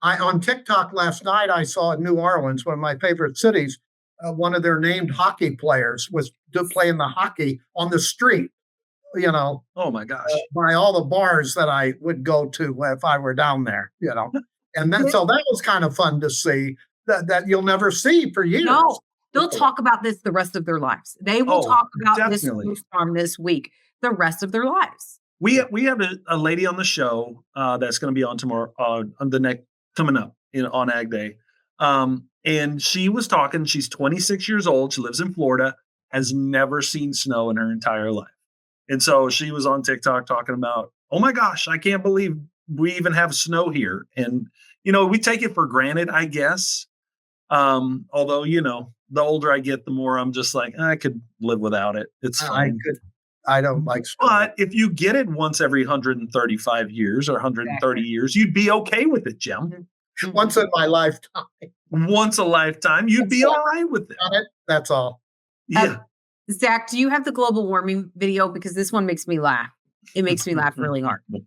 On TikTok last night, I saw in New Orleans, one of my favorite cities, one of their named hockey players was playing the hockey on the street, Oh my gosh. by all the bars that I would go to if I were down there, And then, so that was kind of fun to see that you'll never see for years. No, they'll talk about this the rest of their lives. They will talk about definitely. this snowstorm this week the rest of their lives. We have a lady on the show that's going to be on tomorrow, on the next coming up on Ag Day. And she was talking, she's 26 years old. She lives in Florida, has never seen snow in her entire life. And so she was on TikTok talking about, oh my gosh, I can't believe we even have snow here. And, we take it for granted, I guess. Although, the older I get, the more I'm just like, I could live without it. It's fine. I don't like snow. But if you get it once every 135 years or 130 years, you'd be okay with it, Jim. Once in my lifetime. Once a lifetime, you'd be all right with it. That's all. Yeah. Zach, do you have the global warming video? Because this one makes me laugh. It makes me laugh really hard. Here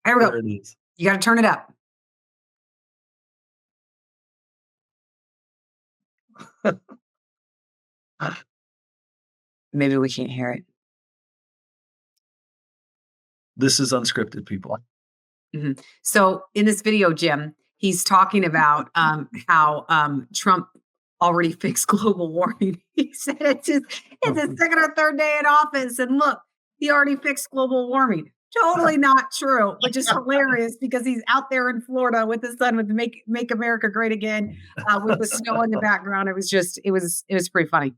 we go. There it is. You got to turn it up. Maybe we can't hear it. This is unscripted, people. So in this video, Jim, he's talking about how Trump already fixed global warming. He said it's his second or third day in office, and look, he already fixed global warming. Totally not true, which is hilarious because he's out there in Florida with his son with Make America Great Again, with the snow in the background. It was pretty funny.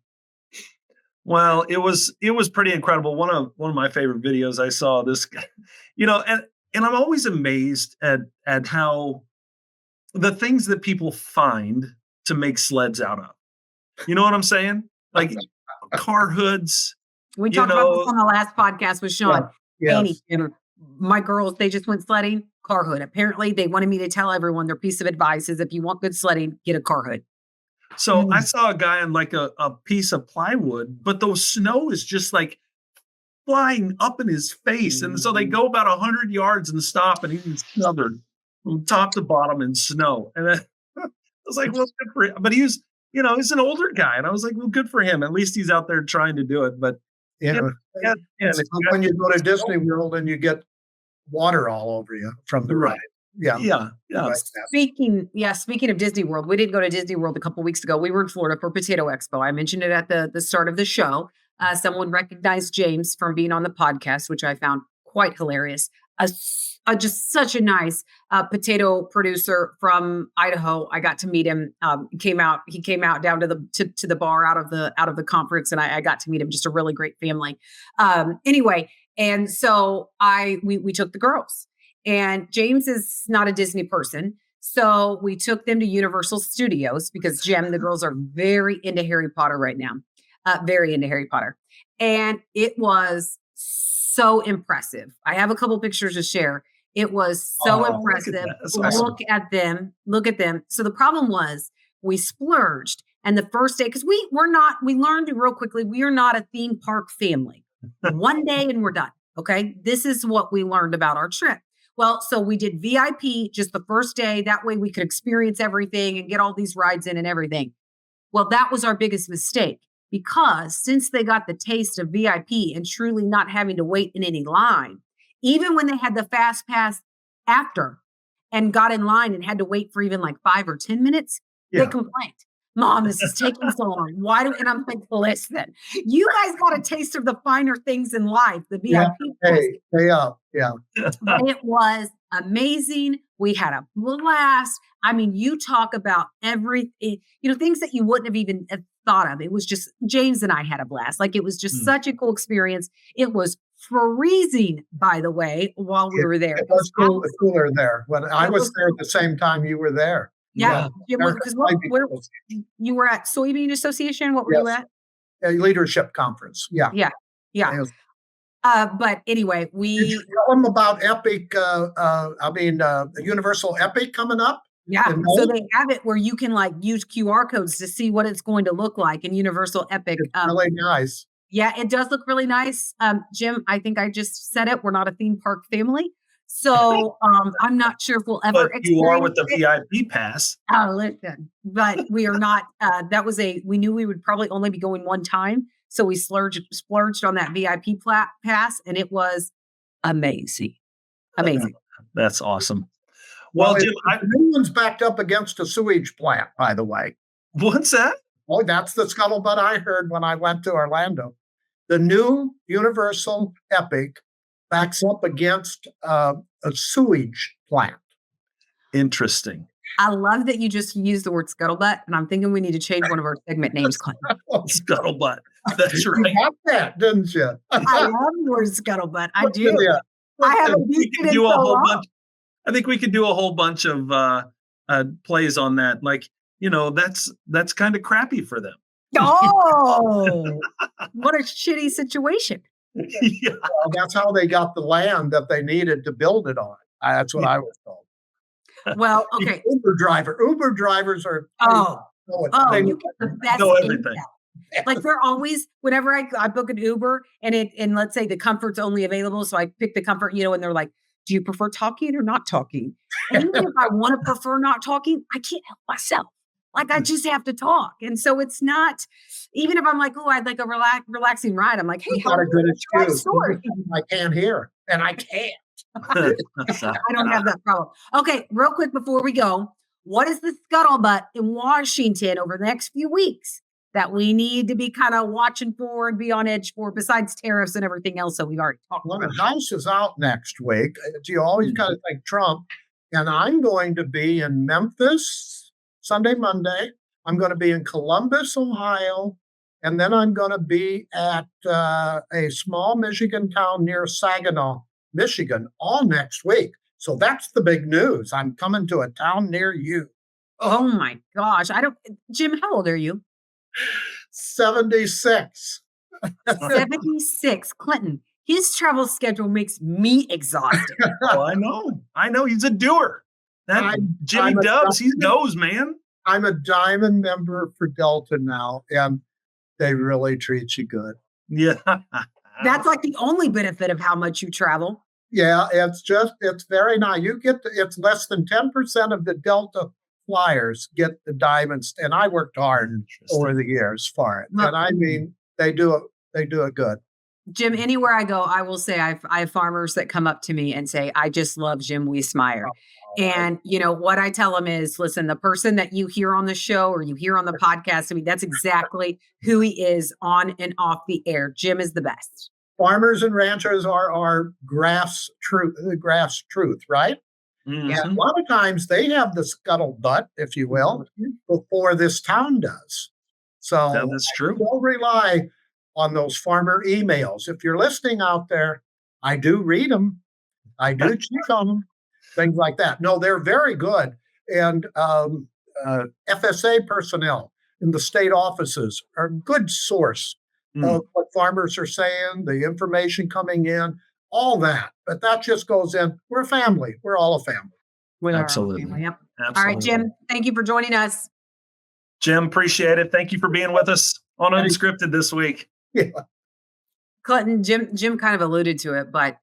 Well, it was pretty incredible. One of my favorite videos I saw, this guy, and I'm always amazed at how the things that people find to make sleds out of. You know what I'm saying? Like car hoods. We talked about this on the last podcast with Sean. Yeah. Annie, my girls, they just went sledding, car hood. Apparently, they wanted me to tell everyone their piece of advice is if you want good sledding, get a car hood. So I saw a guy on like a piece of plywood, but the snow is just like flying up in his face. And so they go about 100 yards and stop, and he's smothered from top to bottom in snow. And I was like, well, good for him. But he's an older guy. And I was like, well, good for him. At least he's out there trying to do it. But It's like when you go to Disney World and you get water all over you from the ride. Yeah. Speaking of Disney World, we did go to Disney World a couple weeks ago. We were in Florida for Potato Expo. I mentioned it at the start of the show. Someone recognized James from being on the podcast, which I found quite hilarious. Just such a nice potato producer from Idaho. I got to meet him. He came out down to the bar out of the conference, and I got to meet him. Just a really great family. Anyway, and so we took the girls. And James is not a Disney person. So we took them to Universal Studios because Jim, the girls are very into Harry Potter right now. Very into Harry Potter. And it was so impressive. I have a couple pictures to share. It was so impressive. Look at them. Look at them. So the problem was we splurged. And the first day, because we learned real quickly, we are not a theme park family. One day and we're done. Okay. This is what we learned about our trip. Well, so we did VIP just the first day. That way we could experience everything and get all these rides in and everything. Well, that was our biggest mistake because since they got the taste of VIP and truly not having to wait in any line, even when they had the fast pass after and got in line and had to wait for even like 5 or 10 minutes, they complained. Mom, this is taking so long. And I'm like, listen, you guys got a taste of the finer things in life, the VIP. It was amazing. We had a blast. I mean, you talk about everything, things that you wouldn't have even thought of. It was just, James and I had a blast. Like, it was just such a cool experience. It was freezing, by the way, while we were there. It was cooler there. When I was there at the same time you were there. Yeah, because you were at Soybean Association. What were you at? A leadership conference. Yeah. But anyway, did you tell them about Epic? Universal Epic coming up. Yeah, so they have it where you can like use QR codes to see what it's going to look like in Universal Epic. It's really nice. Yeah, it does look really nice. Jim, I think I just said it. We're not a theme park family. So I'm not sure if we'll ever experience you are with the VIP pass. Oh, listen, but we are not. We knew we would probably only be going one time. So we splurged on that VIP pass, and it was amazing. Amazing. That's awesome. Well, Jim, the new one's backed up against a sewage plant, by the way. What's that? Oh, that's the scuttlebutt I heard when I went to Orlando. The new Universal Epic backs up against a sewage plant. Interesting. I love that you just used the word scuttlebutt, and I'm thinking we need to change one of our segment names, Clinton. Scuttlebutt. That's right. You got that, didn't you? I love the word scuttlebutt. I do. Yeah. I haven't used it in so long. I think we could do a whole bunch of plays on that. Like, that's kind of crappy for them. Oh, what a shitty situation. Yeah. Well, that's how they got the land that they needed to build it on. That's what I was told. Well, okay. Uber drivers are. You get the best know everything. Like, they're always, whenever I book an Uber and let's say the comfort's only available. So I pick the comfort, and they're like, do you prefer talking or not talking? And even if I want to prefer not talking, I can't help myself. Like, I just have to talk. And so it's not, even if I'm like, oh, I'd like a relaxing ride. I'm like, hey, how a good excuse. I can't hear, and I can't. I don't have that problem. Okay, real quick before we go, what is the scuttlebutt in Washington over the next few weeks that we need to be kind of watching for and be on edge for, besides tariffs and everything else that we've already talked about? The House is out next week. You always got to think Trump. And I'm going to be in Memphis Sunday, Monday. I'm going to be in Columbus, Ohio. And then I'm going to be at a small Michigan town near Saginaw, Michigan, all next week. So that's the big news. I'm coming to a town near you. Oh my gosh. Jim, how old are you? 76. 76. Clinton, his travel schedule makes me exhausted. Oh, I know. He's a doer. Jimmy Dubs, he knows, man. I'm a diamond member for Delta now, and they really treat you good. Yeah. That's like the only benefit of how much you travel. Yeah, it's very nice. It's less than 10% of the Delta flyers get the diamonds, and I worked hard over the years for it. And I mean, they do it good. Jim, anywhere I go, I will say I have farmers that come up to me and say, I just love Jim Wiesemeyer. And what I tell them is, listen, the person that you hear on the show or you hear on the podcast, I mean, that's exactly who he is on and off the air. Jim is the best. Farmers and ranchers are grass truth, right? Mm-hmm. And a lot of times they have the scuttlebutt, if you will, before this town does. So that's true. Don't rely on those farmer emails. If you're listening out there, I do read them. I do check on them. things like that. No, they're very good. And FSA personnel in the state offices are a good source of what farmers are saying, the information coming in, all that. But that just goes in. We're a family. We're all a family. We are. Absolutely. Yep. Absolutely. All right, Jim, thank you for joining us. Jim, appreciate it. Thank you for being with us on Unscripted this week. Yeah. Clinton, Jim kind of alluded to it, but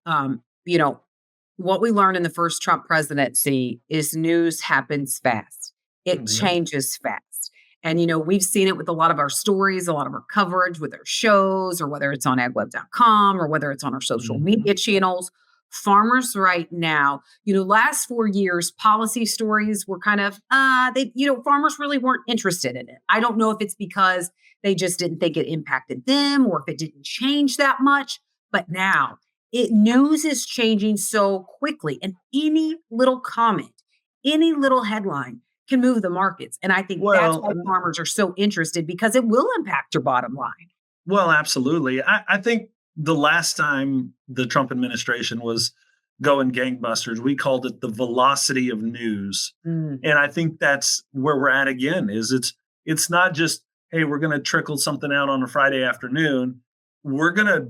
what we learned in the first Trump presidency is news happens fast. It changes fast. And, we've seen it with a lot of our stories, a lot of our coverage with our shows, or whether it's on agweb.com or whether it's on our social media channels. Farmers right now, last 4 years, policy stories were kind of, farmers really weren't interested in it. I don't know if it's because they just didn't think it impacted them or if it didn't change that much. But now news is changing so quickly, and any little comment, any little headline can move the markets. And I think that's why farmers are so interested, because it will impact your bottom line. Well, absolutely. I think the last time the Trump administration was going gangbusters, we called it the velocity of news. And I think that's where we're at again, is it's not just, hey, we're going to trickle something out on a Friday afternoon. We're going to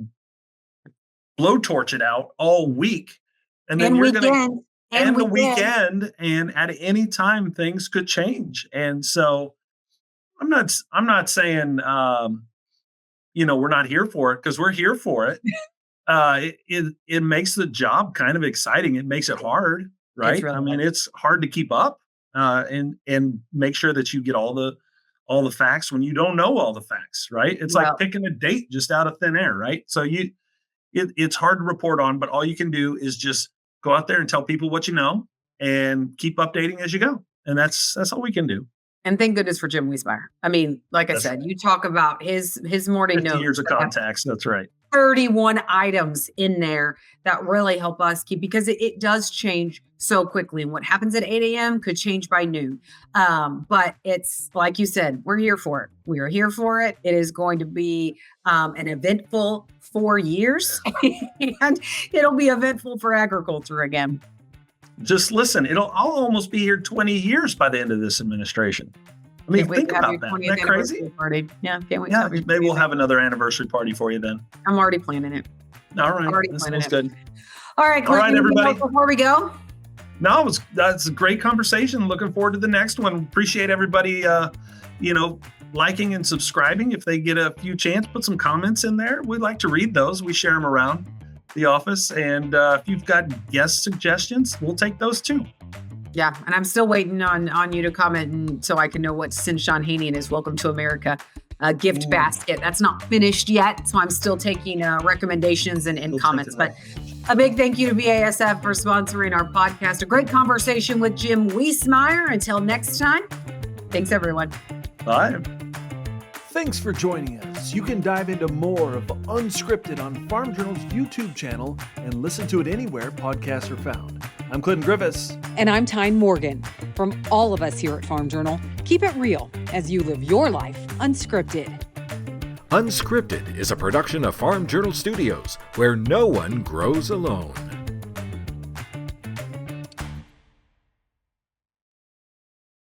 blowtorch it out all week. And then you're going to and the weekend, and at any time things could change. And so I'm not saying we're not here for it, because we're here for it. It makes the job kind of exciting. It makes it hard, right? Really hard. It's hard to keep up and make sure that you get all the facts when you don't know all the facts, right? It's like picking a date just out of thin air, right? So it's hard to report on, but all you can do is just go out there and tell people what you know and keep updating as you go. And that's all we can do. And thank goodness for Jim Wiesemeyer. Like I said, you talk about his morning notes. Years of contacts. That's right. 31 items in there that really help us keep, because it does change so quickly. And what happens at 8 a.m. could change by noon. But it's like you said, we're here for it. We are here for it. It is going to be an eventful 4 years, and it'll be eventful for agriculture again. Just listen, I'll almost be here 20 years by the end of this administration. Think about that. Isn't that crazy? Party. Yeah, can't wait. Yeah, maybe we'll have another anniversary party for you then. I'm already planning it. All right, that sounds good. All right, Clinton, all right, everybody. Before we go, no, that's a great conversation. Looking forward to the next one. Appreciate everybody, liking and subscribing. If they get a few chance, put some comments in there. We'd like to read those. We share them around the office. And if you've got guest suggestions, we'll take those too. Yeah, and I'm still waiting on you to comment so I can know what Sean Haney and his Welcome to America gift basket. That's not finished yet, so I'm still taking recommendations and comments. But a big thank you to BASF for sponsoring our podcast. A great conversation with Jim Wiesemeyer. Until next time, thanks everyone. Bye. Thanks for joining us. You can dive into more of Unscripted on Farm Journal's YouTube channel and listen to it anywhere podcasts are found. I'm Clinton Griffiths. And I'm Tyne Morgan. From all of us here at Farm Journal, keep it real as you live your life unscripted. Unscripted is a production of Farm Journal Studios, where no one grows alone.